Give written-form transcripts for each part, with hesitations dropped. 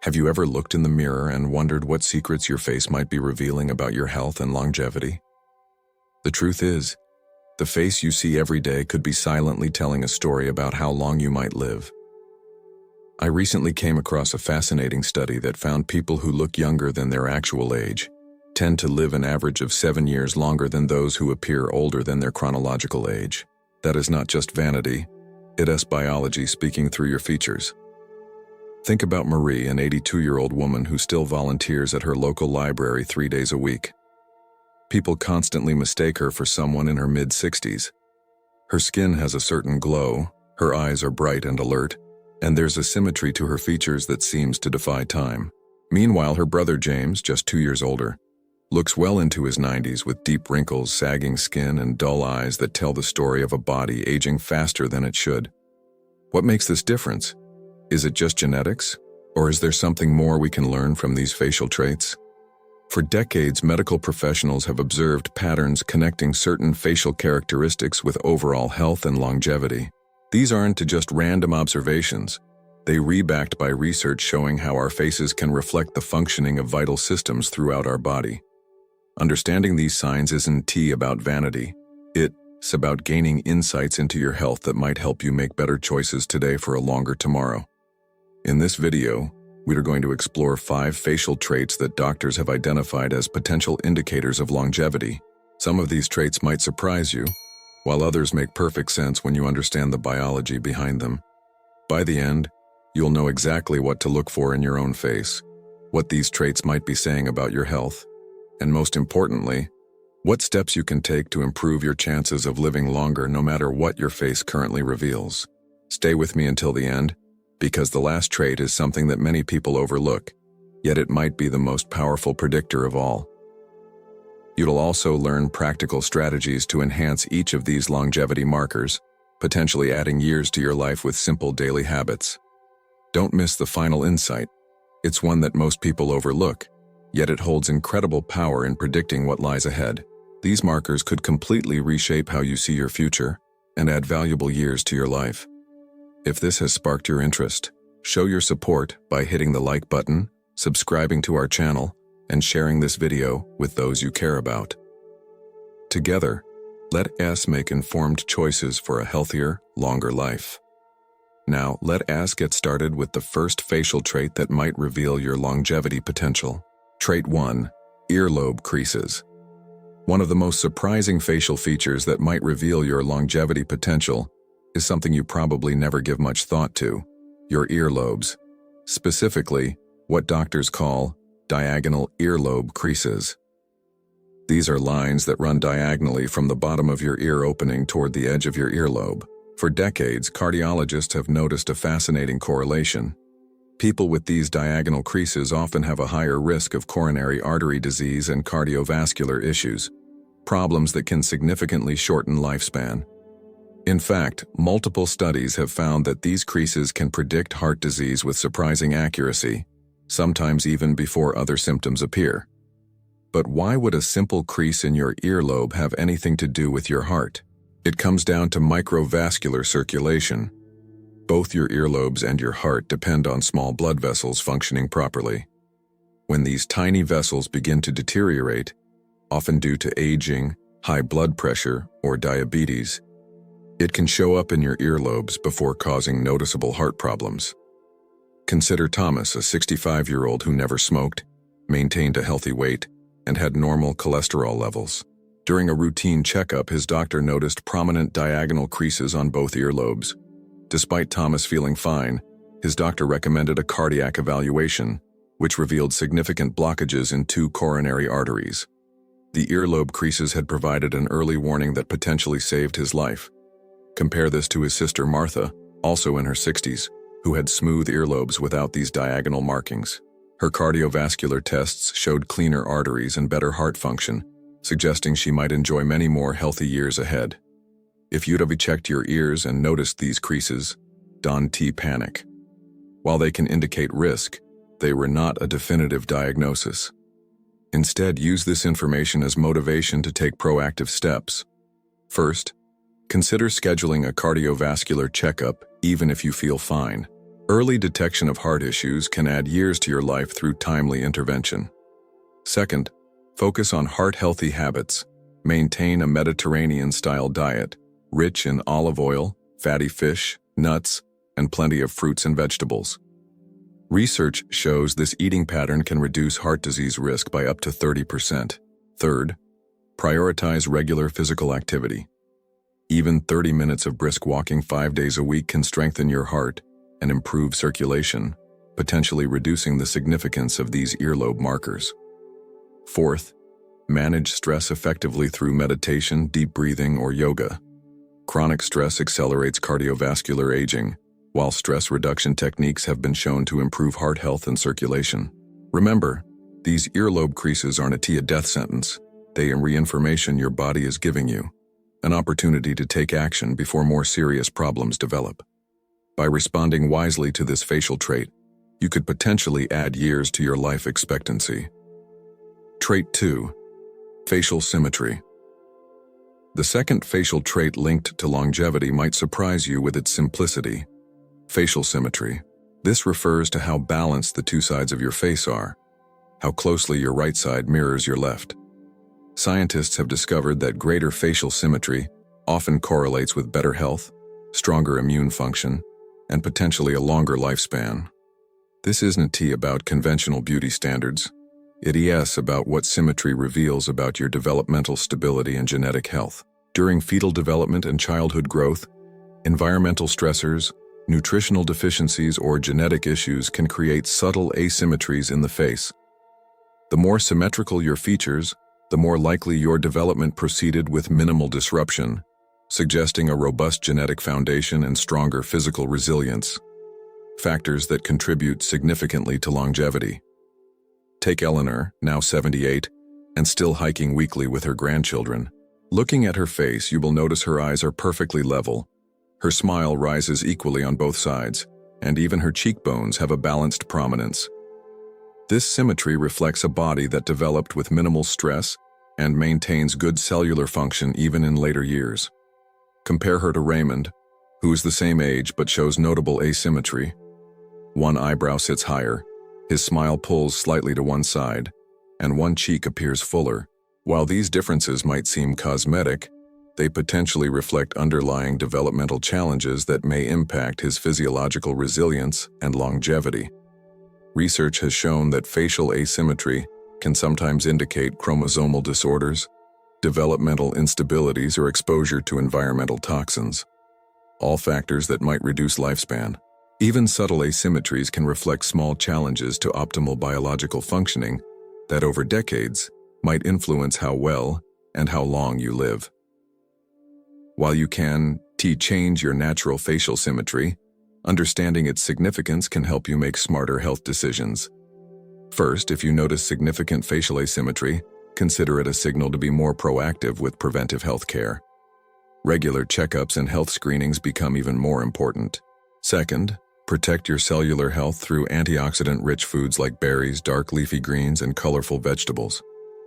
Have you ever looked in the mirror and wondered what secrets your face might be revealing about your health and longevity? The truth is, the face you see every day could be silently telling a story about how long you might live. I recently came across a fascinating study that found people who look younger than their actual age tend to live an average of 7 years longer than those who appear older than their chronological age. That is not just vanity, it is biology speaking through your features. Think about Marie, an 82-year-old woman who still volunteers at her local library 3 days a week. People constantly mistake her for someone in her mid-60s. Her skin has a certain glow, her eyes are bright and alert, and there's a symmetry to her features that seems to defy time. Meanwhile, her brother James, just 2 years older, looks well into his 90s with deep wrinkles, sagging skin, and dull eyes that tell the story of a body aging faster than it should. What makes this difference? Is it just genetics? Or is there something more we can learn from these facial traits? For decades, medical professionals have observed patterns connecting certain facial characteristics with overall health and longevity. These aren't just random observations. They're backed by research showing how our faces can reflect the functioning of vital systems throughout our body. Understanding these signs isn't about vanity. It's about gaining insights into your health that might help you make better choices today for a longer tomorrow. In this video, we are going to explore 5 facial traits that doctors have identified as potential indicators of longevity. Some of these traits might surprise you, while others make perfect sense when you understand the biology behind them. By the end, you'll know exactly what to look for in your own face, what these traits might be saying about your health, and most importantly, what steps you can take to improve your chances of living longer no matter what your face currently reveals. Stay with me until the end, because the last trait is something that many people overlook, yet it might be the most powerful predictor of all. You'll also learn practical strategies to enhance each of these longevity markers, potentially adding years to your life with simple daily habits. Don't miss the final insight. It's one that most people overlook, yet it holds incredible power in predicting what lies ahead. These markers could completely reshape how you see your future and add valuable years to your life. If this has sparked your interest, show your support by hitting the like button, subscribing to our channel, and sharing this video with those you care about. Together, let us make informed choices for a healthier, longer life. Now, let us get started with the first facial trait that might reveal your longevity potential. Trait 1. Earlobe creases. One of the most surprising facial features that might reveal your longevity potential is something you probably never give much thought to: your earlobes. Specifically, what doctors call diagonal earlobe creases. These are lines that run diagonally from the bottom of your ear opening toward the edge of your earlobe. For decades, cardiologists have noticed a fascinating correlation. People with these diagonal creases often have a higher risk of coronary artery disease and cardiovascular issues, problems that can significantly shorten lifespan. In fact, multiple studies have found that these creases can predict heart disease with surprising accuracy, sometimes even before other symptoms appear. But why would a simple crease in your earlobe have anything to do with your heart? It comes down to microvascular circulation. Both your earlobes and your heart depend on small blood vessels functioning properly. When these tiny vessels begin to deteriorate, often due to aging, high blood pressure, or diabetes, it can show up in your earlobes before causing noticeable heart problems. Consider Thomas, a 65-year-old who never smoked, maintained a healthy weight, and had normal cholesterol levels. During a routine checkup, his doctor noticed prominent diagonal creases on both earlobes. Despite Thomas feeling fine, his doctor recommended a cardiac evaluation, which revealed significant blockages in 2 coronary arteries. The earlobe creases had provided an early warning that potentially saved his life. Compare this to his sister Martha, also in her 60s, who had smooth earlobes without these diagonal markings. Her cardiovascular tests showed cleaner arteries and better heart function, suggesting she might enjoy many more healthy years ahead. If you'd have checked your ears and noticed these creases, don't panic. While they can indicate risk, they were not a definitive diagnosis. Instead, use this information as motivation to take proactive steps. First, consider scheduling a cardiovascular checkup even if you feel fine. Early detection of heart issues can add years to your life through timely intervention. Second, focus on heart-healthy habits. Maintain a Mediterranean-style diet, rich in olive oil, fatty fish, nuts, and plenty of fruits and vegetables. Research shows this eating pattern can reduce heart disease risk by up to 30%. Third, prioritize regular physical activity. Even 30 minutes of brisk walking 5 days a week can strengthen your heart and improve circulation, potentially reducing the significance of these earlobe markers. Fourth, manage stress effectively through meditation, deep breathing, or yoga. Chronic stress accelerates cardiovascular aging, while stress reduction techniques have been shown to improve heart health and circulation. Remember, these earlobe creases aren't a death sentence. They are reinformation your body is giving you, an opportunity to take action before more serious problems develop. By responding wisely to this facial trait, you could potentially add years to your life expectancy. Trait 2. Facial symmetry. The second facial trait linked to longevity might surprise you with its simplicity. Facial symmetry. This refers to how balanced the two sides of your face are, how closely your right side mirrors your left. Scientists have discovered that greater facial symmetry often correlates with better health, stronger immune function, and potentially a longer lifespan. This isn't about conventional beauty standards. It is about what symmetry reveals about your developmental stability and genetic health. During fetal development and childhood growth, environmental stressors, nutritional deficiencies, or genetic issues can create subtle asymmetries in the face. The more symmetrical your features, the more likely your development proceeded with minimal disruption, suggesting a robust genetic foundation and stronger physical resilience, factors that contribute significantly to longevity. Take Eleanor, now 78, and still hiking weekly with her grandchildren. Looking at her face, you will notice her eyes are perfectly level. Her smile rises equally on both sides, and even her cheekbones have a balanced prominence. This symmetry reflects a body that developed with minimal stress and maintains good cellular function even in later years. Compare her to Raymond, who is the same age but shows notable asymmetry. One eyebrow sits higher, his smile pulls slightly to one side, and one cheek appears fuller. While these differences might seem cosmetic, they potentially reflect underlying developmental challenges that may impact his physiological resilience and longevity. Research has shown that facial asymmetry can sometimes indicate chromosomal disorders, developmental instabilities, or exposure to environmental toxins, all factors that might reduce lifespan. Even subtle asymmetries can reflect small challenges to optimal biological functioning that over decades might influence how well and how long you live. While you can change your natural facial symmetry, understanding its significance can help you make smarter health decisions. First, if you notice significant facial asymmetry, consider it a signal to be more proactive with preventive health care. Regular checkups and health screenings become even more important. Second, protect your cellular health through antioxidant-rich foods like berries, dark leafy greens, and colorful vegetables.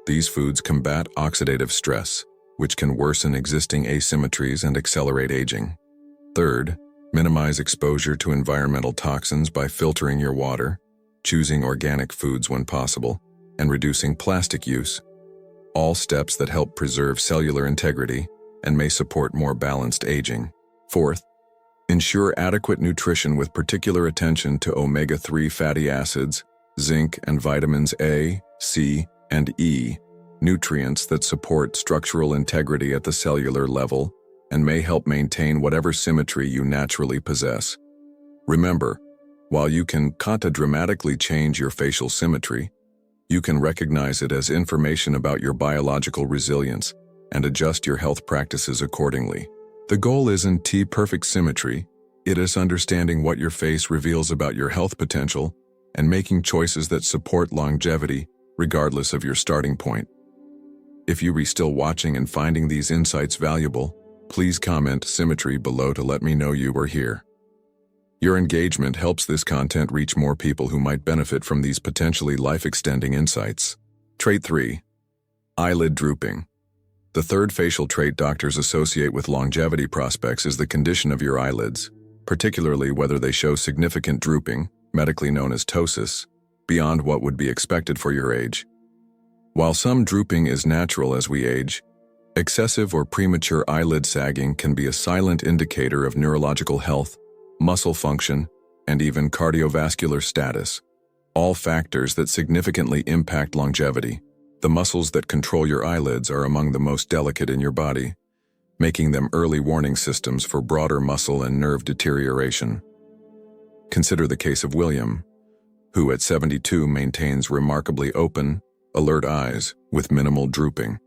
These foods combat oxidative stress, which can worsen existing asymmetries and accelerate aging. Third, minimize exposure to environmental toxins by filtering your water, choosing organic foods when possible, and reducing plastic use. All steps that help preserve cellular integrity and may support more balanced aging. Fourth, ensure adequate nutrition with particular attention to omega-3 fatty acids, zinc, and vitamins A, C, and E, nutrients that support structural integrity at the cellular level and may help maintain whatever symmetry you naturally possess. Remember, while you can dramatically change your facial symmetry, you can recognize it as information about your biological resilience and adjust your health practices accordingly. The goal isn't perfect symmetry, it is understanding what your face reveals about your health potential and making choices that support longevity regardless of your starting point. If you are still watching and finding these insights valuable, please comment symmetry below to let me know you are here. Your engagement helps this content reach more people who might benefit from these potentially life-extending insights. Trait 3. Eyelid drooping. The third facial trait doctors associate with longevity prospects is the condition of your eyelids. particularly whether they show significant drooping, medically known as ptosis, beyond what would be expected for your age. While some drooping is natural as we age, excessive or premature eyelid sagging can be a silent indicator of neurological health, muscle function, and even cardiovascular status, all factors that significantly impact longevity. The muscles that control your eyelids are among the most delicate in your body, making them early warning systems for broader muscle and nerve deterioration. Consider the case of William, who at 72 maintains remarkably open, alert eyes with minimal drooping.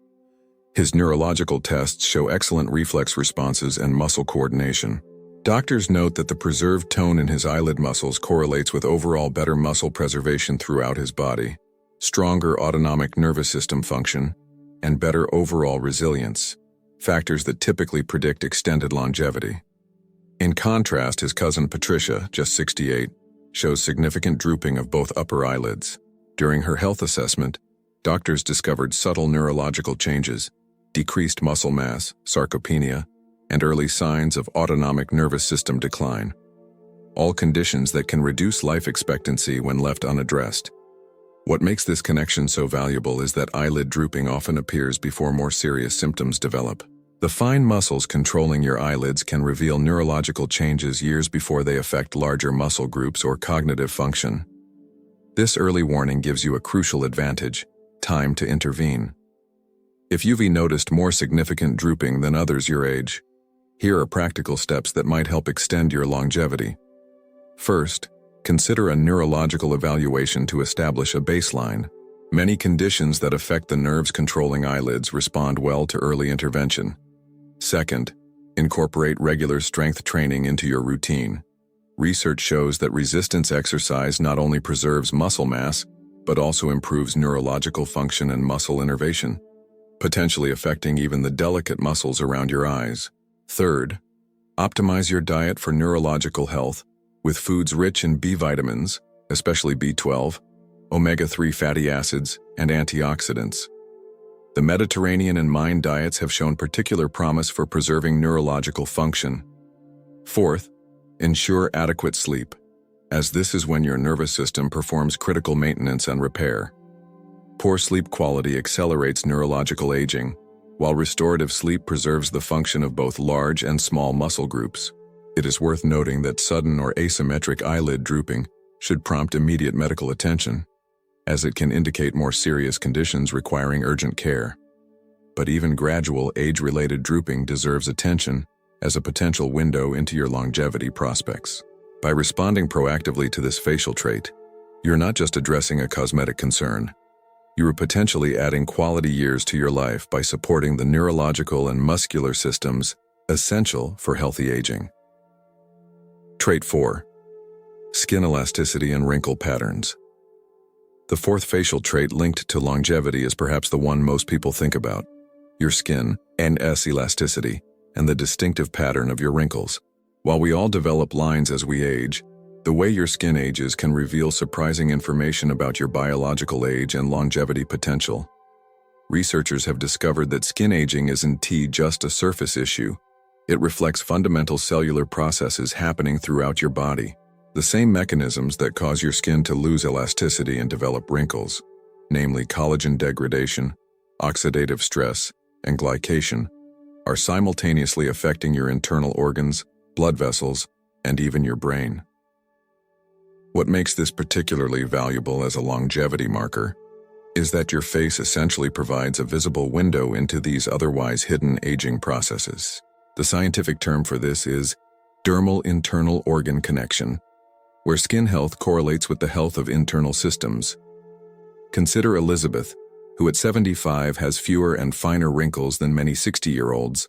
His neurological tests show excellent reflex responses and muscle coordination. Doctors note that the preserved tone in his eyelid muscles correlates with overall better muscle preservation throughout his body, stronger autonomic nervous system function, and better overall resilience, factors that typically predict extended longevity. In contrast, his cousin Patricia, just 68, shows significant drooping of both upper eyelids. During her health assessment, doctors discovered subtle neurological changes, decreased muscle mass, sarcopenia, and early signs of autonomic nervous system decline, all conditions that can reduce life expectancy when left unaddressed. What makes this connection so valuable is that eyelid drooping often appears before more serious symptoms develop. The fine muscles controlling your eyelids can reveal neurological changes years before they affect larger muscle groups or cognitive function. This early warning gives you a crucial advantage: time to intervene. If you've noticed more significant drooping than others your age, here are practical steps that might help extend your longevity. First, consider a neurological evaluation to establish a baseline. Many conditions that affect the nerves controlling eyelids respond well to early intervention. Second, incorporate regular strength training into your routine. Research shows that resistance exercise not only preserves muscle mass, but also improves neurological function and muscle innervation, potentially affecting even the delicate muscles around your eyes. Third, optimize your diet for neurological health with foods rich in B vitamins, especially B12, omega-3 fatty acids, and antioxidants. The Mediterranean and Mind diets have shown particular promise for preserving neurological function. Fourth, ensure adequate sleep, as this is when your nervous system performs critical maintenance and repair. Poor sleep quality accelerates neurological aging, while restorative sleep preserves the function of both large and small muscle groups. It is worth noting that sudden or asymmetric eyelid drooping should prompt immediate medical attention, as it can indicate more serious conditions requiring urgent care. But even gradual age-related drooping deserves attention as a potential window into your longevity prospects. By responding proactively to this facial trait, you're not just addressing a cosmetic concern. You are potentially adding quality years to your life by supporting the neurological and muscular systems essential for healthy aging. Trait 4. Skin elasticity and wrinkle patterns. The fourth facial trait linked to longevity is perhaps the one most people think about: your skin and elasticity, and the distinctive pattern of your wrinkles. While we all develop lines as we age, the way your skin ages can reveal surprising information about your biological age and longevity potential. Researchers have discovered that skin aging isn't just a surface issue. It reflects fundamental cellular processes happening throughout your body. The same mechanisms that cause your skin to lose elasticity and develop wrinkles, namely collagen degradation, oxidative stress, and glycation, are simultaneously affecting your internal organs, blood vessels, and even your brain. What makes this particularly valuable as a longevity marker is that your face essentially provides a visible window into these otherwise hidden aging processes. The scientific term for this is dermal internal organ connection, where skin health correlates with the health of internal systems. Consider Elizabeth, who at 75 has fewer and finer wrinkles than many 60-year-olds.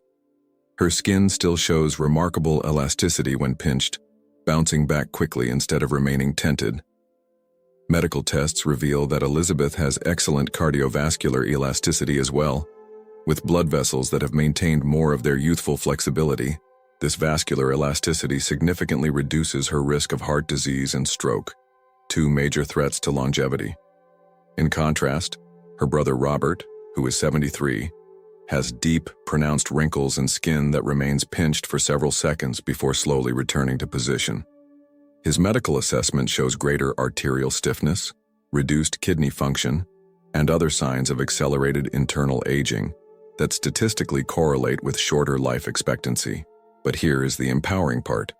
Her skin still shows remarkable elasticity when pinched, bouncing back quickly instead of remaining tented. Medical tests reveal that Elizabeth has excellent cardiovascular elasticity as well, with blood vessels that have maintained more of their youthful flexibility. This vascular elasticity significantly reduces her risk of heart disease and stroke, two major threats to longevity. In contrast, her brother Robert, who is 73, has deep, pronounced wrinkles and skin that remains pinched for several seconds before slowly returning to position. His medical assessment shows greater arterial stiffness, reduced kidney function, and other signs of accelerated internal aging that statistically correlate with shorter life expectancy. But here is the empowering part.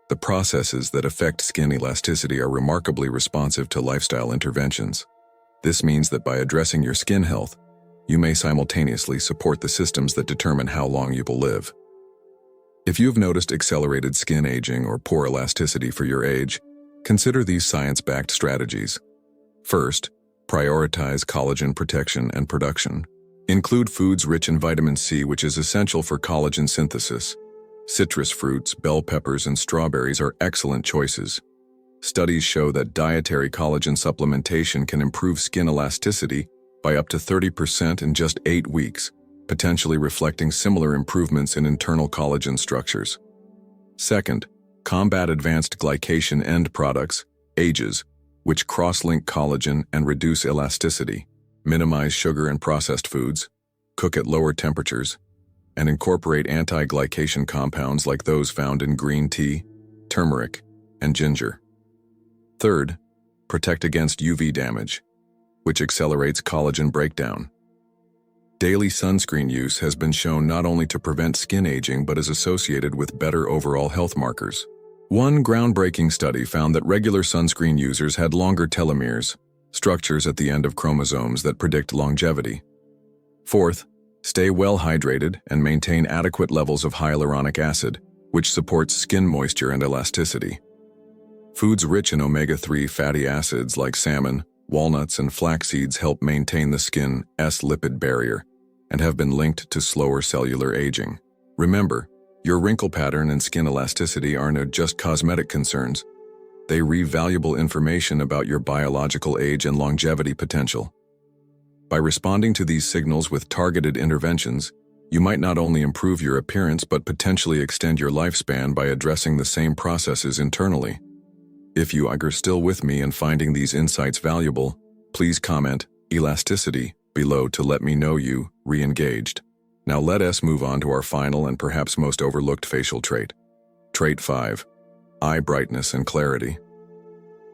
The processes that affect skin elasticity are remarkably responsive to lifestyle interventions. This means that by addressing your skin health, you may simultaneously support the systems that determine how long you will live. If you have noticed accelerated skin aging or poor elasticity for your age, consider these science-backed strategies. First, prioritize collagen protection and production. Include foods rich in vitamin C, which is essential for collagen synthesis. Citrus fruits, bell peppers, and strawberries are excellent choices. Studies show that dietary collagen supplementation can improve skin elasticity by up to 30% in just 8 weeks, potentially reflecting similar improvements in internal collagen structures. Second, combat advanced glycation end products, AGEs, which cross-link collagen and reduce elasticity. Minimize sugar and processed foods, cook at lower temperatures, and incorporate anti-glycation compounds like those found in green tea, turmeric, and ginger. Third, protect against UV damage, which accelerates collagen breakdown. Daily sunscreen use has been shown not only to prevent skin aging but is associated with better overall health markers. One groundbreaking study found that regular sunscreen users had longer telomeres, structures at the end of chromosomes that predict longevity. Fourth, stay well hydrated and maintain adequate levels of hyaluronic acid, which supports skin moisture and elasticity. Foods rich in omega-3 fatty acids like salmon, walnuts, and flax seeds help maintain the skin's lipid barrier and have been linked to slower cellular aging. Remember, your wrinkle pattern and skin elasticity aren't just cosmetic concerns. They reveal valuable information about your biological age and longevity potential. By responding to these signals with targeted interventions, you might not only improve your appearance but potentially extend your lifespan by addressing the same processes internally. If you are still with me and finding these insights valuable, please comment elasticity below to let me know you re-engaged. Now let us move on to our final and perhaps most overlooked facial trait. Trait 5. Eye brightness and clarity.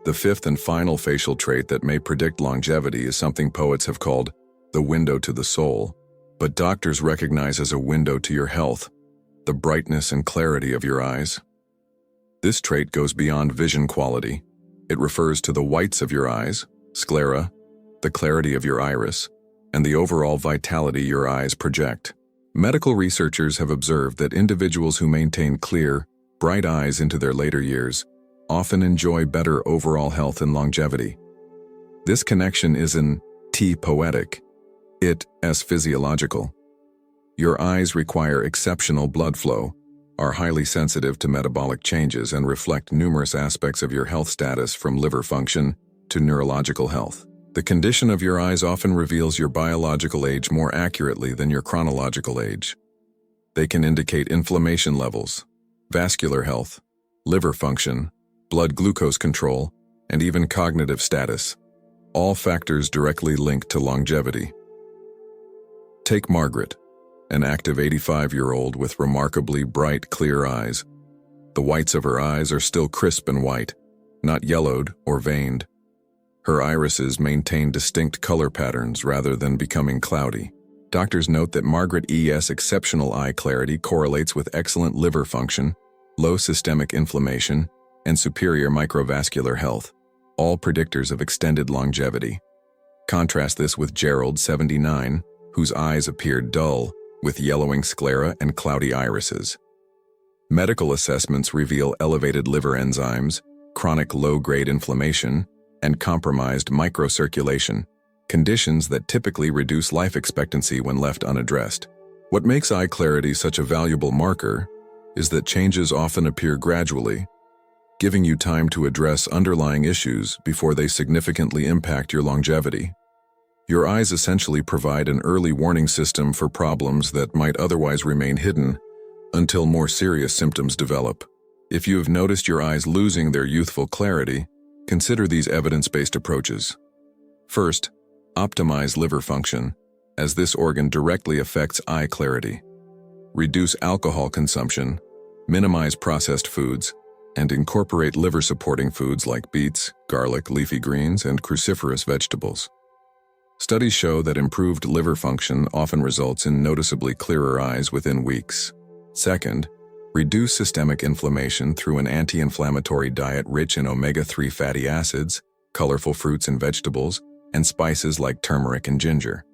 The fifth and final facial trait that may predict longevity is something poets have called the window to the soul, but doctors recognize as a window to your health, the brightness and clarity of your eyes. This trait goes beyond vision quality. It refers to the whites of your eyes, sclera, the clarity of your iris, and the overall vitality your eyes project. Medical researchers have observed that individuals who maintain clear, bright eyes into their later years often enjoy better overall health and longevity. This connection isn't poetic, it's physiological. Your eyes require exceptional blood flow, are highly sensitive to metabolic changes, and reflect numerous aspects of your health status from liver function to neurological health. The condition of your eyes often reveals your biological age more accurately than your chronological age. They can indicate inflammation levels, vascular health, liver function, blood glucose control, and even cognitive status, all factors directly linked to longevity. Take Margaret, an active 85-year-old with remarkably bright, clear eyes. The whites of her eyes are still crisp and white, not yellowed or veined. Her irises maintain distinct color patterns rather than becoming cloudy. Doctors note that Margaret's exceptional eye clarity correlates with excellent liver function, low systemic inflammation, and superior microvascular health, all predictors of extended longevity. Contrast this with Gerald, 79, whose eyes appeared dull, with yellowing sclera and cloudy irises. Medical assessments reveal elevated liver enzymes, chronic low-grade inflammation, and compromised microcirculation, conditions that typically reduce life expectancy when left unaddressed. What makes eye clarity such a valuable marker is that changes often appear gradually, giving you time to address underlying issues before they significantly impact your longevity. Your eyes essentially provide an early warning system for problems that might otherwise remain hidden until more serious symptoms develop. If you have noticed your eyes losing their youthful clarity, consider these evidence-based approaches. First, optimize liver function. as this organ directly affects eye clarity. Reduce alcohol consumption, minimize processed foods, and incorporate liver-supporting foods like beets, garlic, leafy greens, and cruciferous vegetables. Studies show that improved liver function often results in noticeably clearer eyes within weeks. Second, reduce systemic inflammation through an anti-inflammatory diet rich in omega-3 fatty acids, colorful fruits and vegetables, and spices like turmeric and ginger.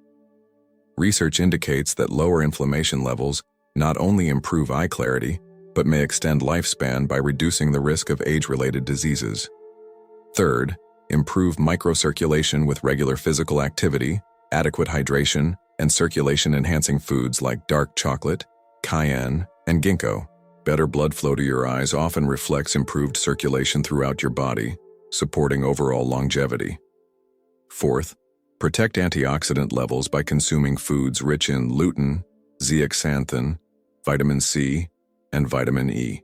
Research indicates that lower inflammation levels not only improve eye clarity, but may extend lifespan by reducing the risk of age-related diseases. Third, improve microcirculation with regular physical activity, adequate hydration, and circulation-enhancing foods like dark chocolate, cayenne, and ginkgo. Better blood flow to your eyes often reflects improved circulation throughout your body, supporting overall longevity. Fourth, protect antioxidant levels by consuming foods rich in lutein, zeaxanthin, vitamin C, and vitamin E.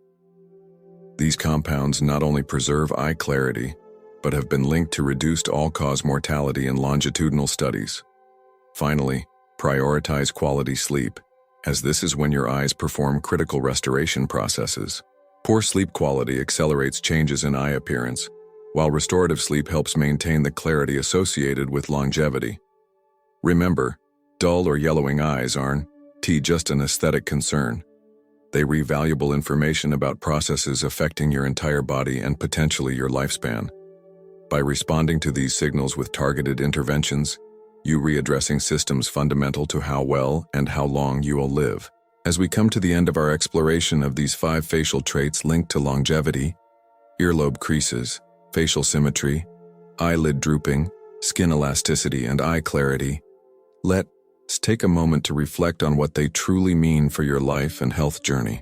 These compounds not only preserve eye clarity, but have been linked to reduced all-cause mortality in longitudinal studies. Finally, prioritize quality sleep, as this is when your eyes perform critical restoration processes. Poor sleep quality accelerates changes in eye appearance, while restorative sleep helps maintain the clarity associated with longevity. Remember, dull or yellowing eyes aren't just an aesthetic concern. They reveal valuable information about processes affecting your entire body and potentially your lifespan. By responding to these signals with targeted interventions, you readdressing systems fundamental to how well and how long you will live. As we come to the end of our exploration of these 5 facial traits linked to longevity: earlobe creases, facial symmetry, eyelid drooping, skin elasticity, and eye clarity, let's take a moment to reflect on what they truly mean for your life and health journey.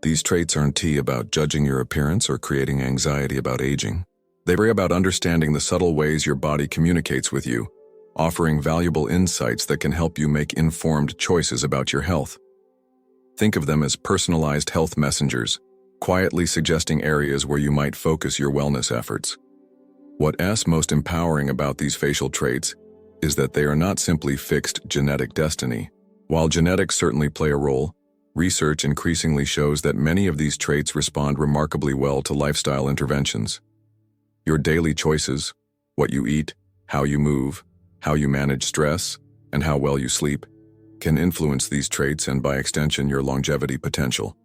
These traits aren't about judging your appearance or creating anxiety about aging. They're about understanding the subtle ways your body communicates with you, offering valuable insights that can help you make informed choices about your health. Think of them as personalized health messengers, quietly suggesting areas where you might focus your wellness efforts. What's most empowering about these facial traits is that they are not simply fixed genetic destiny. While genetics certainly play a role, research increasingly shows that many of these traits respond remarkably well to lifestyle interventions. Your daily choices, what you eat, how you move, how you manage stress, and how well you sleep, can influence these traits and, by extension, your longevity potential.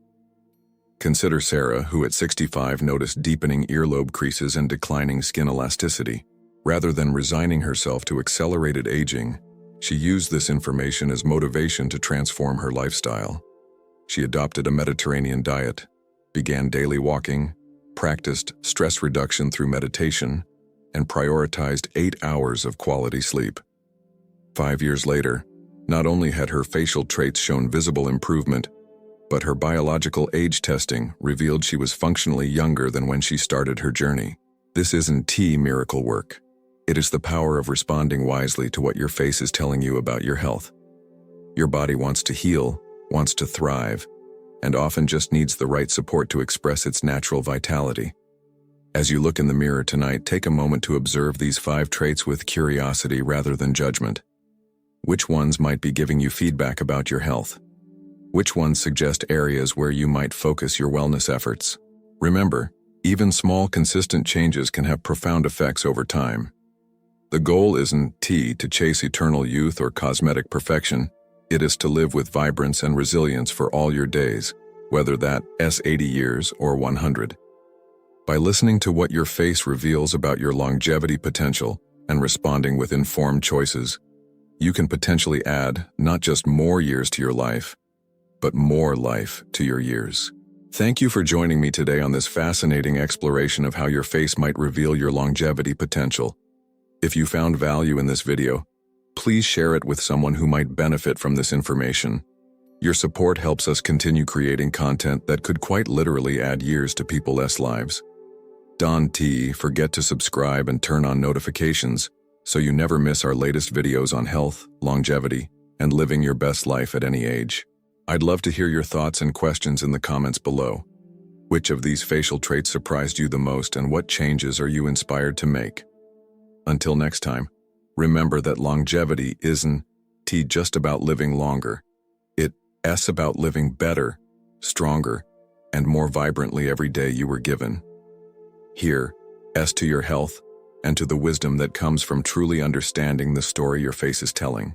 Consider Sarah, who at 65 noticed deepening earlobe creases and declining skin elasticity. Rather than resigning herself to accelerated aging, she used this information as motivation to transform her lifestyle. She adopted a Mediterranean diet, began daily walking, practiced stress reduction through meditation, and prioritized 8 hours of quality sleep. 5 years later, not only had her facial traits shown visible improvement, but her biological age testing revealed she was functionally younger than when she started her journey. This isn't miracle work. It is the power of responding wisely to what your face is telling you about your health. Your body wants to heal, wants to thrive, and often just needs the right support to express its natural vitality. As you look in the mirror tonight, take a moment to observe these 5 traits with curiosity rather than judgment. Which ones might be giving you feedback about your health? Which ones suggest areas where you might focus your wellness efforts? Remember, even small, consistent changes can have profound effects over time. The goal isn't to chase eternal youth or cosmetic perfection. It is to live with vibrance and resilience for all your days, whether that's 80 years or 100. By listening to what your face reveals about your longevity potential and responding with informed choices, you can potentially add not just more years to your life, but more life to your years. Thank you for joining me today on this fascinating exploration of how your face might reveal your longevity potential. If you found value in this video, please share it with someone who might benefit from this information. Your support helps us continue creating content that could quite literally add years to people's lives. Don't forget to subscribe and turn on notifications so you never miss our latest videos on health, longevity, and living your best life at any age. I'd love to hear your thoughts and questions in the comments below. Which of these facial traits surprised you the most, and what changes are you inspired to make? Until next time, remember that longevity isn't T just about living longer. It's about living better, stronger, and more vibrantly every day you were given. Here, S to your health and to the wisdom that comes from truly understanding the story your face is telling.